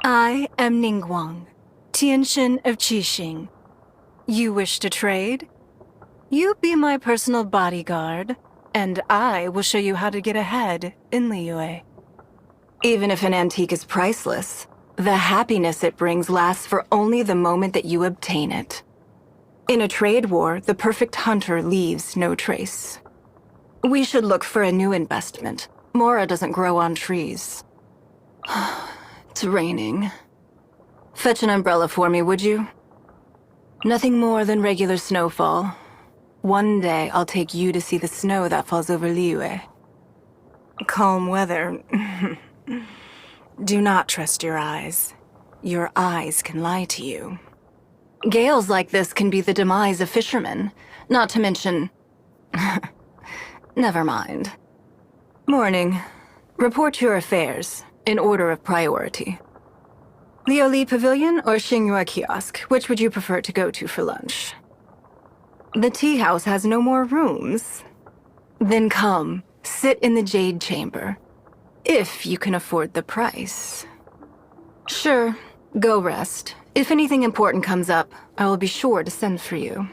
I am Ningguang, Tianshin of Qixing. You wish to trade? You be my personal bodyguard, and I will show you how to get ahead in Liyue. Even if an antique is priceless, the happiness it brings lasts for only the moment that you obtain it. In a trade war, the perfect hunter leaves no trace. We should look for a new investment. Mora doesn't grow on trees. It's raining. Fetch an umbrella for me, would you? Nothing more than regular snowfall. One day, I'll take you to see the snow that falls over Liyue. Calm weather. Do not trust your eyes. Your eyes can lie to you. Gales like this can be the demise of fishermen, not to mention... Never mind. Morning. Report your affairs, in order of priority. Lioli Pavilion or Xinghua Kiosk, which would you prefer to go to for lunch? The tea house has no more rooms. Then come, sit in the Jade Chamber, if you can afford the price. Sure, go rest. If anything important comes up, I will be sure to send for you.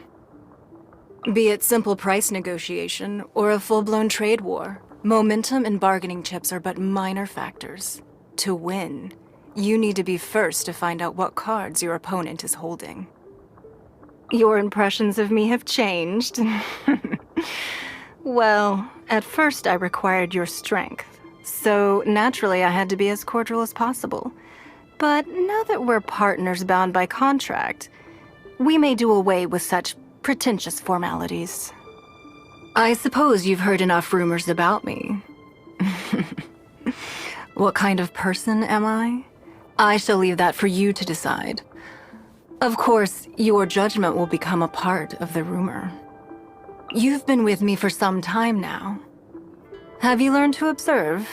Be it simple price negotiation or a full-blown trade war, momentum and bargaining chips are but minor factors. To win, you need to be first to find out what cards your opponent is holding. Your impressions of me have changed. Well, at first I required your strength, so naturally I had to be as cordial as possible. But now that we're partners bound by contract, we may do away with such pretentious formalities. I suppose you've heard enough rumors about me. What kind of person am I? I shall leave that for you to decide. Of course, your judgment will become a part of the rumor. You've been with me for some time now. Have you learned to observe?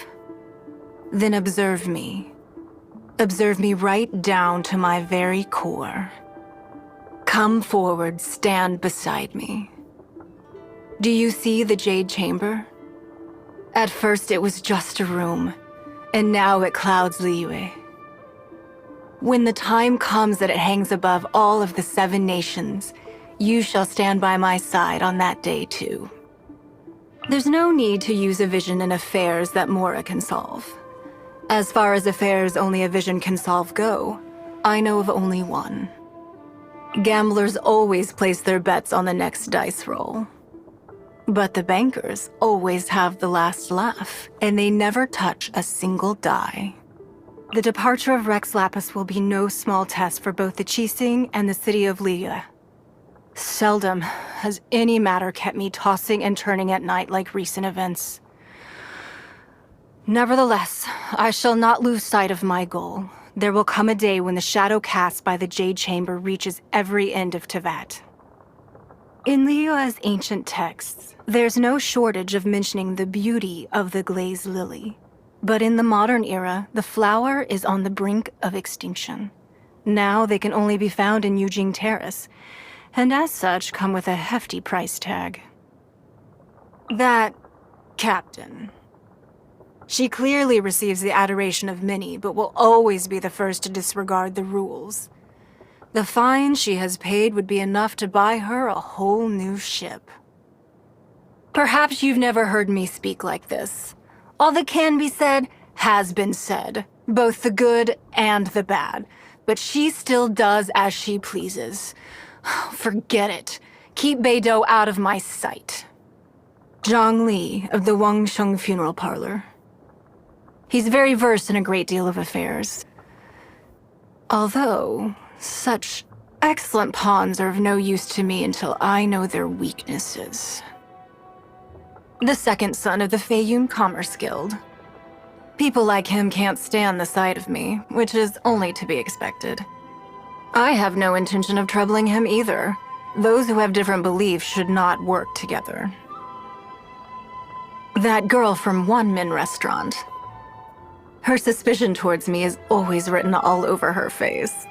Then observe me. Observe me right down to my very core. Come forward, stand beside me. Do you see the Jade Chamber? At first it was just a room, and now it clouds Liyue. When the time comes that it hangs above all of the 7 nations, you shall stand by my side on that day too. There's no need to use a vision in affairs that Mora can solve. As far as affairs only a vision can solve go, I know of only one. Gamblers always place their bets on the next dice roll. But the bankers always have the last laugh, and they never touch a single die. The departure of Rex Lapis will be no small test for both the Qixing and the city of Liyue. Seldom has any matter kept me tossing and turning at night like recent events. Nevertheless, I shall not lose sight of my goal. There will come a day when the shadow cast by the Jade Chamber reaches every end of Teyvat. In Liyue's ancient texts, there's no shortage of mentioning the beauty of the glazed lily. But in the modern era, the flower is on the brink of extinction. Now they can only be found in Yujing Terrace, and as such come with a hefty price tag. That captain. She clearly receives the adoration of many, but will always be the first to disregard the rules. The fine she has paid would be enough to buy her a whole new ship. Perhaps you've never heard me speak like this. All that can be said has been said, both the good and the bad, but she still does as she pleases. Forget it. Keep Beidou out of my sight. Zhongli of the Wangsheng Funeral Parlor. He's very versed in a great deal of affairs. Although, such excellent pawns are of no use to me until I know their weaknesses. The second son of the Feiyun Commerce Guild. People like him can't stand the sight of me, which is only to be expected. I have no intention of troubling him either. Those who have different beliefs should not work together. That girl from One Min Restaurant. Her suspicion towards me is always written all over her face.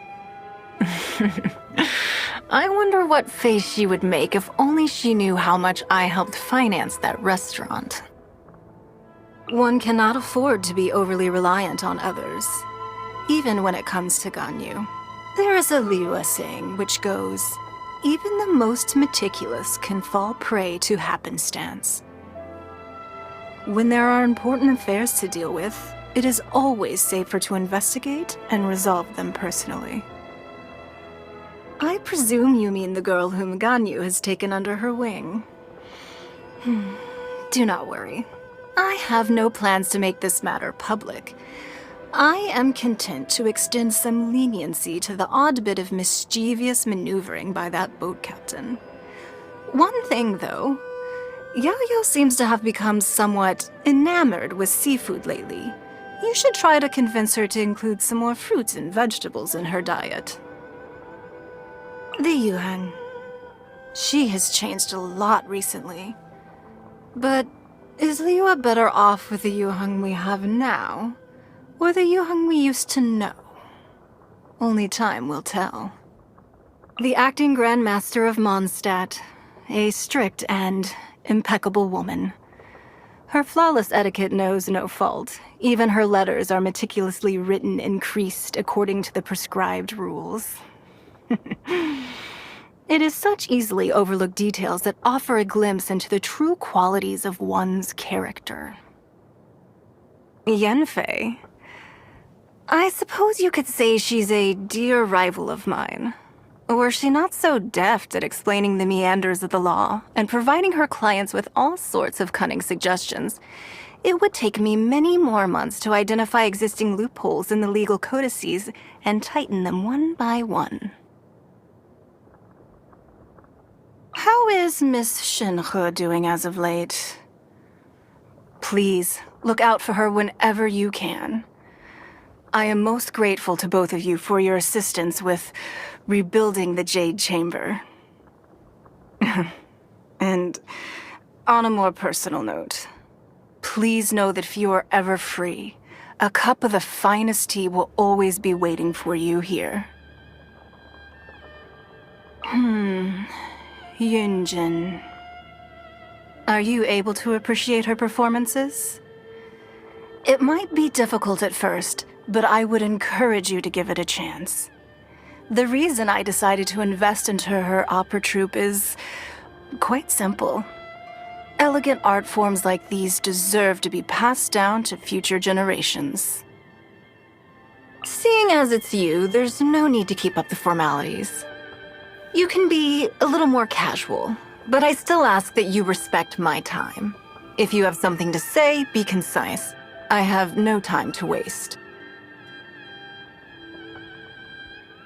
I wonder what face she would make if only she knew how much I helped finance that restaurant. One cannot afford to be overly reliant on others. even when it comes to Ganyu. There is a Liyue saying which goes, "Even the most meticulous can fall prey to happenstance." When there are important affairs to deal with, it is always safer to investigate and resolve them personally. I presume you mean the girl whom Ganyu has taken under her wing. Do not worry. I have no plans to make this matter public. I am content to extend some leniency to the odd bit of mischievous maneuvering by that boat captain. One thing, though, Yayo seems to have become somewhat enamored with seafood lately. You should try to convince her to include some more fruits and vegetables in her diet. The Yuhang. She has changed a lot recently. But is Liyue better off with the Yuhang we have now, or the Yuhang we used to know? Only time will tell. The acting Grand Master of Mondstadt, a strict and impeccable woman. Her flawless etiquette knows no fault. Even her letters are meticulously written and creased according to the prescribed rules. It is such easily overlooked details that offer a glimpse into the true qualities of one's character. Yanfei. I suppose you could say she's a dear rival of mine. Were she not so deft at explaining the meanders of the law and providing her clients with all sorts of cunning suggestions, it would take me many more months to identify existing loopholes in the legal codices and tighten them one by one. How is Miss Shinhe doing as of late? Please, look out for her whenever you can. I am most grateful to both of you for your assistance with rebuilding the Jade Chamber. And on a more personal note, please know that if you are ever free, a cup of the finest tea will always be waiting for you here. Yunjin. Are you able to appreciate her performances? It might be difficult at first, but I would encourage you to give it a chance. The reason I decided to invest into her opera troupe is quite simple. Elegant art forms like these deserve to be passed down to future generations. Seeing as it's you, there's no need to keep up the formalities. You can be a little more casual, but I still ask that you respect my time. If you have something to say, be concise. I have no time to waste.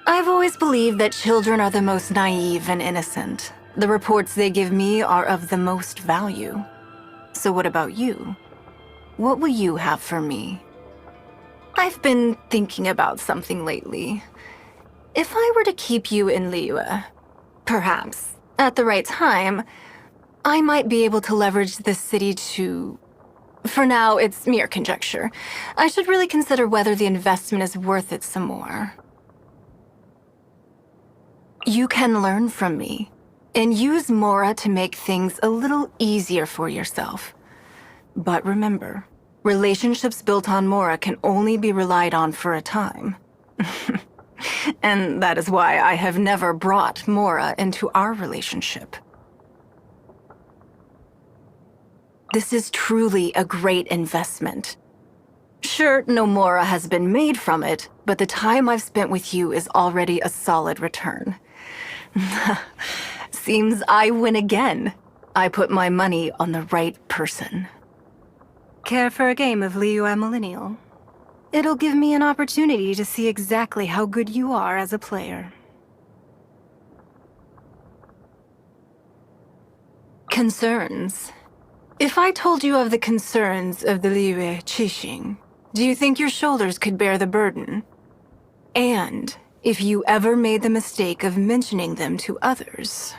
I've always believed that children are the most naive and innocent. The reports they give me are of the most value. So what about you? What will you have for me? I've been thinking about something lately. If I were to keep you in Liyue, perhaps, at the right time, I might be able to leverage this city to... For now, it's mere conjecture. I should really consider whether the investment is worth it some more. You can learn from me, and use Mora to make things a little easier for yourself. But remember, relationships built on Mora can only be relied on for a time. And that is why I have never brought Mora into our relationship. This is truly a great investment. Sure, no Mora has been made from it, but the time I've spent with you is already a solid return. Seems I win again. I put my money on the right person. Care for a game of Liyue Millennial? It'll give me an opportunity to see exactly how good you are as a player. Concerns. If I told you of the concerns of the Liyue Qixing, do you think your shoulders could bear the burden? And if you ever made the mistake of mentioning them to others?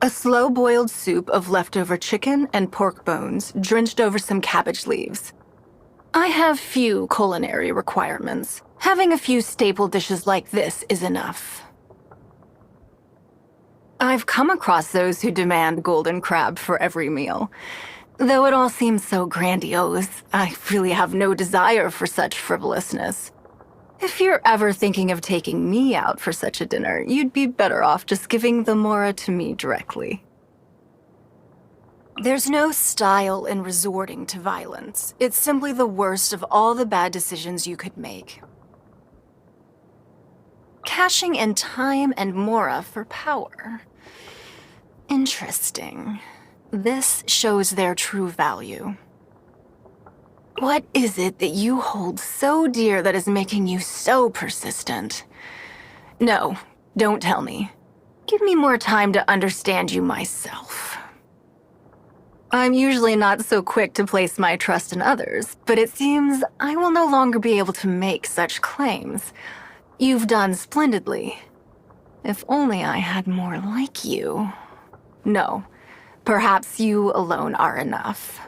A slow-boiled soup of leftover chicken and pork bones drenched over some cabbage leaves. I have few culinary requirements. Having a few staple dishes like this is enough. I've come across those who demand golden crab for every meal. Though it all seems so grandiose, I really have no desire for such frivolousness. If you're ever thinking of taking me out for such a dinner, you'd be better off just giving the Mora to me directly. There's no style in resorting to violence. It's simply the worst of all the bad decisions you could make. Cashing in time and Mora for power. Interesting. This shows their true value. What is it that you hold so dear that is making you so persistent? No, don't tell me. Give me more time to understand you myself. I'm usually not so quick to place my trust in others, but it seems I will no longer be able to make such claims. You've done splendidly. If only I had more like you. No, perhaps you alone are enough.